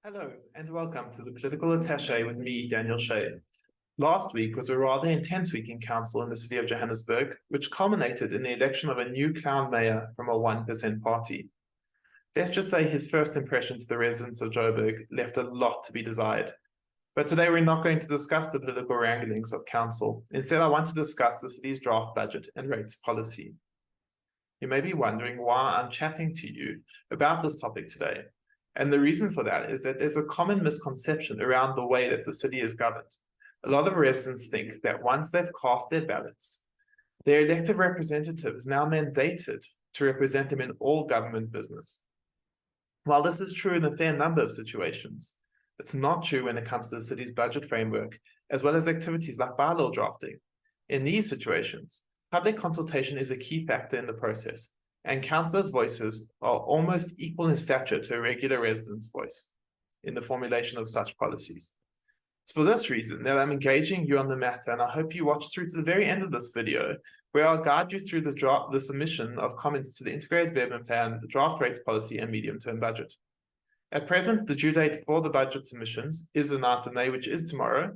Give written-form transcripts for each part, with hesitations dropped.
Hello, and welcome to the Political Attaché with me, Daniel Shea. Last week was a rather intense week in council in the City of Johannesburg, which culminated in the election of a new clown mayor from a 1% party. Let's just say his first impression to the residents of Joburg left a lot to be desired. But today we're not going to discuss the political wranglings of council. Instead, I want to discuss the city's draft budget and rates policy. You may be wondering why I'm chatting to you about this topic today. And the reason for that is that there's a common misconception around the way that the city is governed. A lot of residents think that once they've cast their ballots, their elected representative is now mandated to represent them in all government business. While this is true in a fair number of situations, it's not true when it comes to the city's budget framework, as well as activities like bylaw drafting. In these situations, public consultation is a key factor in the process, and councillors' voices are almost equal in stature to a regular resident's voice in the formulation of such policies. It's for this reason that I'm engaging you on the matter, and I hope you watch through to the very end of this video, where I'll guide you through the submission of comments to the Integrated Development Plan, the draft rates policy, and medium-term budget. At present, the due date for the budget submissions is the 9th of May, which is tomorrow.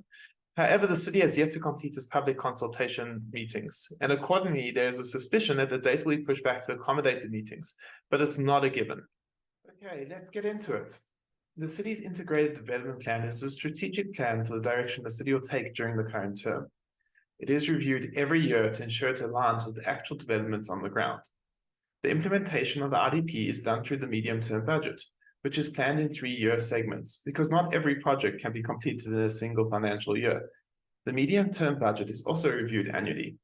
However, the city has yet to complete its public consultation meetings, and accordingly, there is a suspicion that the date will be pushed back to accommodate the meetings, but it's not a given. Okay, let's get into it. The city's integrated development plan is a strategic plan for the direction the city will take during the current term. It is reviewed every year to ensure it aligns with the actual developments on the ground. The implementation of the IDP is done through the medium-term budget, which is planned in 3-year segments, because not every project can be completed in a single financial year. The medium-term budget is also reviewed annually.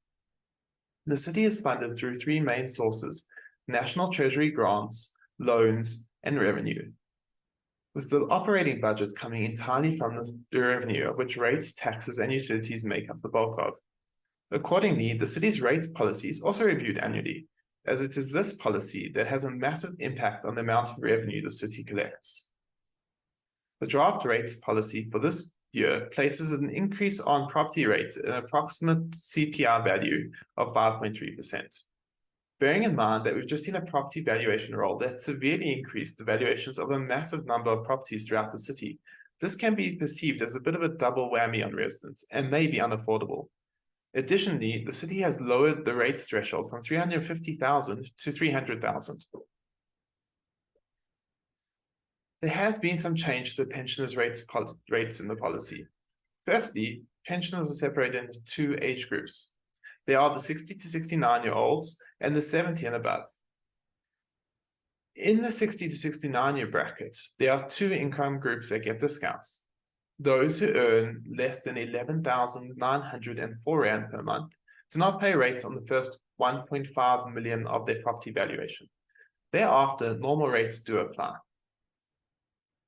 The city is funded through 3 main sources: National Treasury grants, loans, and revenue, with the operating budget coming entirely from the revenue, of which rates, taxes, and utilities make up the bulk of. Accordingly, the city's rates policy is also reviewed annually, as it is this policy that has a massive impact on the amount of revenue the city collects. The draft rates policy for this year places an increase on property rates at an approximate CPI value of 5.3%. Bearing in mind that we've just seen a property valuation roll that severely increased the valuations of a massive number of properties throughout the city, this can be perceived as a bit of a double whammy on residents and may be unaffordable. Additionally, the city has lowered the rates threshold from 350,000 to 300,000. There has been some change to the pensioners' rates in the policy. Firstly, pensioners are separated into 2 age groups. They are the 60 to 69-year-olds and the 70 and above. In the 60 to 69-year bracket, there are 2 income groups that get discounts. Those who earn less than 11,904 Rand per month do not pay rates on the first 1.5 million of their property valuation. Thereafter, normal rates do apply.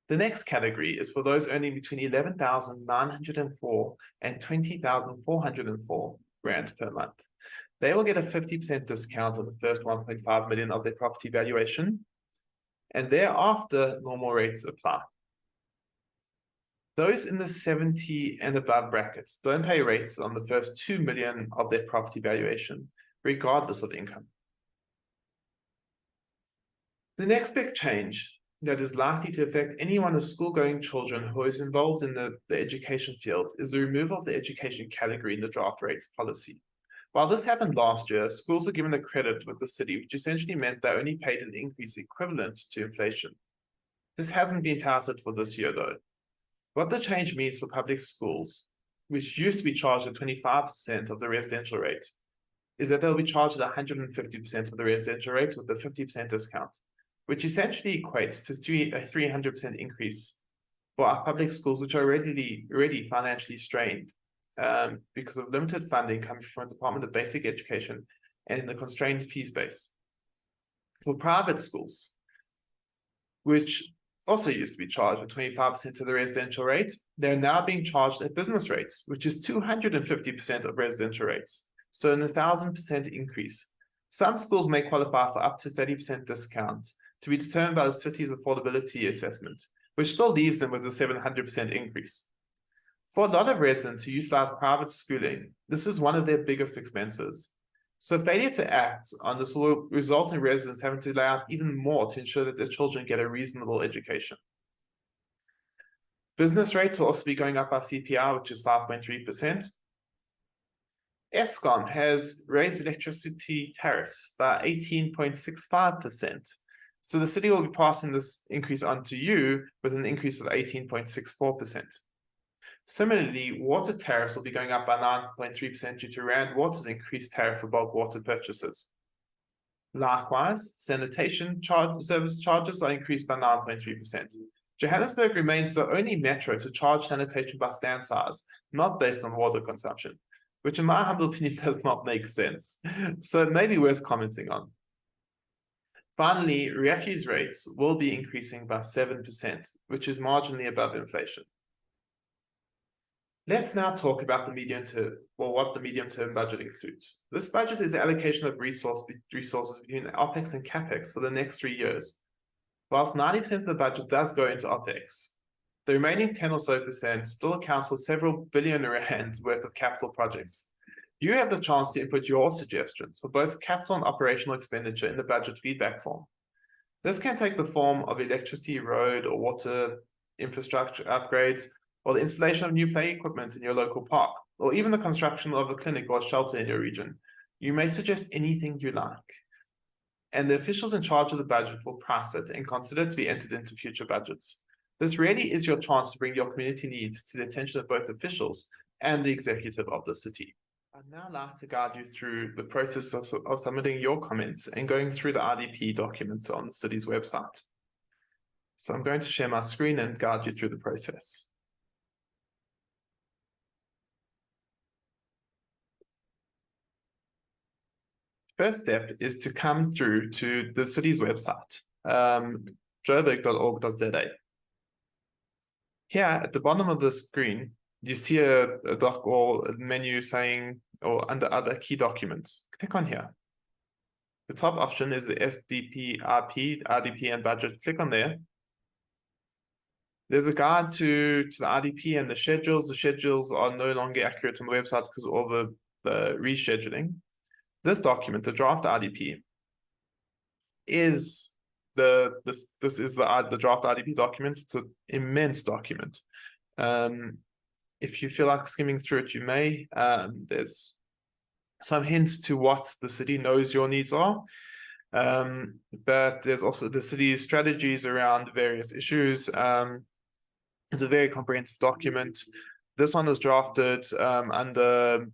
The next category is for those earning between 11,904 and 20,404 Rand per month. They will get a 50% discount on the first 1.5 million of their property valuation, and thereafter, normal rates apply. Those in the 70 and above brackets don't pay rates on the first 2 million of their property valuation, regardless of income. The next big change that is likely to affect anyone with school-going children who is involved in the education field is the removal of the education category in the draft rates policy. While this happened last year, schools were given a credit with the city, which essentially meant they only paid an increase equivalent to inflation. This hasn't been touted for this year, though. What the change means for public schools, which used to be charged at 25% of the residential rate, is that they'll be charged at 150% of the residential rate with a 50% discount, which essentially equates to a 300% increase for our public schools, which are already financially strained because of limited funding coming from the Department of Basic Education and the constrained fees base. For private schools, which also used to be charged at 25% of the residential rate, they're now being charged at business rates, which is 250% of residential rates, so an 1,000% increase. Some schools may qualify for up to 30% discount to be determined by the city's affordability assessment, which still leaves them with a 700% increase. For a lot of residents who utilize private schooling, this is one of their biggest expenses. So failure to act on this will result in residents having to lay out even more to ensure that their children get a reasonable education. Business rates will also be going up by CPI, which is 5.3%. Eskom has raised electricity tariffs by 18.65%. So the city will be passing this increase on to you with an increase of 18.64%. Similarly, water tariffs will be going up by 9.3% due to Rand Water's increased tariff for bulk water purchases. Likewise, sanitation service charges are increased by 9.3%. Johannesburg remains the only metro to charge sanitation by stand size, not based on water consumption, which in my humble opinion does not make sense. So it may be worth commenting on. Finally, refuse rates will be increasing by 7%, which is marginally above inflation. Let's now talk about the medium term, or what the medium-term budget includes. This budget is the allocation of resources between OPEX and CAPEX for the next 3 years. Whilst 90% of the budget does go into OPEX, the remaining 10 or so percent still accounts for several billion rand worth of capital projects. You have the chance to input your suggestions for both capital and operational expenditure in the budget feedback form. This can take the form of electricity, road, or water infrastructure upgrades, or the installation of new play equipment in your local park, or even the construction of a clinic or a shelter in your region. You may suggest anything you like, and the officials in charge of the budget will price it and consider it to be entered into future budgets. This really is your chance to bring your community needs to the attention of both officials and the executive of the city. I'd now like to guide you through the process of submitting your comments and going through the IDP documents on the city's website. So I'm going to share my screen and guide you through the process. First step is to come through to the city's website, joburg.org.za. Here at the bottom of the screen, you see a doc or a menu saying, or under other key documents. Click on here. The top option is the SDP, RDP, and budget. Click on there. There's a guide to the RDP and the schedules. The schedules are no longer accurate on the website because of all the rescheduling. This document, the draft RDP, is this is the draft RDP document. It's an immense document. If you feel like skimming through it, you may. There's some hints to what the city knows your needs are, but there's also the city's strategies around various issues. It's a very comprehensive document. This one was drafted under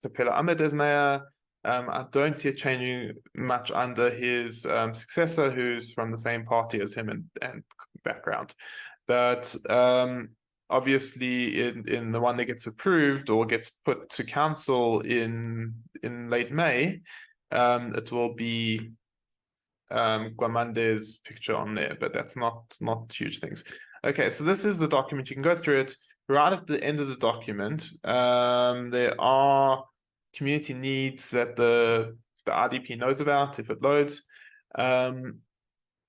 Tapela Ahmed as mayor. I don't see it changing much under his successor, who's from the same party as him and background. But obviously, in the one that gets approved or gets put to council in late May, it will be Guamande's picture on there, but that's not huge things. Okay, so this is the document. You can go through it. Right at the end of the document, there are community needs that the RDP knows about if it loads.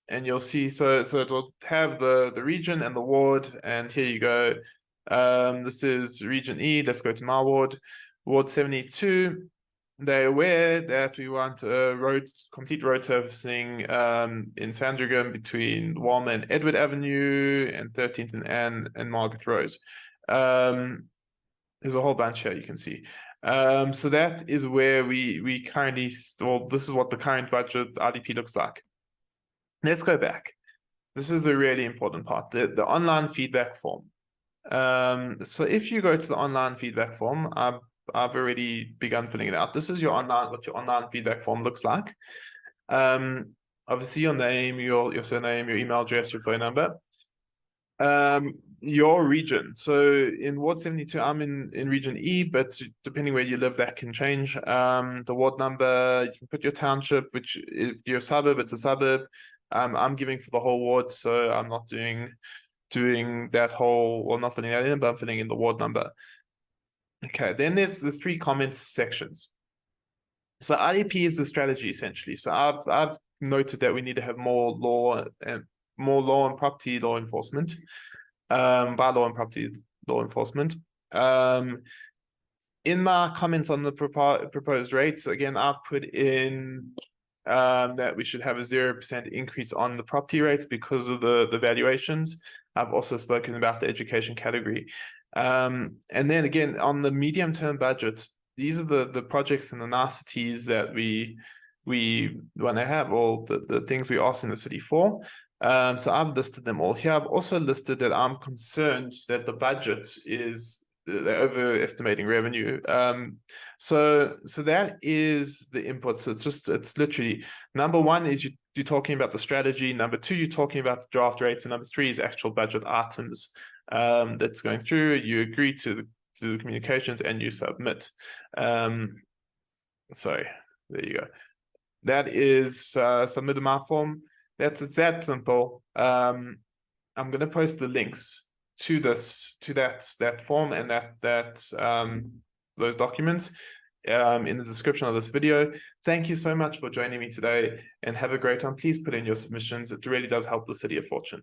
And you'll see, so it will have the region and the ward, and here you go. This is Region E. Let's go to my ward, Ward 72. They're aware that we want complete road surfacing in Sandringham between Walmer and Edward Avenue and 13th and Margaret Road. There's a whole bunch here you can see. So that is where we currently, well, this is what the current budget RDP looks like. Let's go back. This is the really important part, the online feedback form. So if you go to the online feedback form, I've already begun filling it out. This is what your online feedback form looks like. Obviously your name, your surname, your email address, your phone number. Your region. So in Ward 72, I'm in Region E, but depending where you live, that can change. The ward number, you can put your township, which if you're a suburb, it's a suburb. I'm giving for the whole ward, so I'm not doing that whole, or not filling that in, but I'm filling in the ward number. Okay, then there's the 3 comments sections. So RDP is the strategy essentially. So I've noted that we need to have more law and property law enforcement, bylaw and property law enforcement. In my comments on the proposed rates, again, I've put in that we should have a 0% increase on the property rates because of the valuations. I've also spoken about the education category. And then again, on the medium-term budget, these are the projects and the niceties that we want to have, all the things we ask in the city for. So I've listed them all here. I've also listed that I'm concerned that the budget is they're overestimating revenue. So that is the inputs. It's literally number one is you're talking about the strategy. Number two, you're talking about the draft rates, and number three is actual budget items that's going through. You agree to the communications and you submit. Sorry, there you go. That is submitted my form. It's that simple. I'm going to post the links to that form and those documents in the description of this video. Thank you so much for joining me today, and have a great time. Please put in your submissions. It really does help the City of Fortune.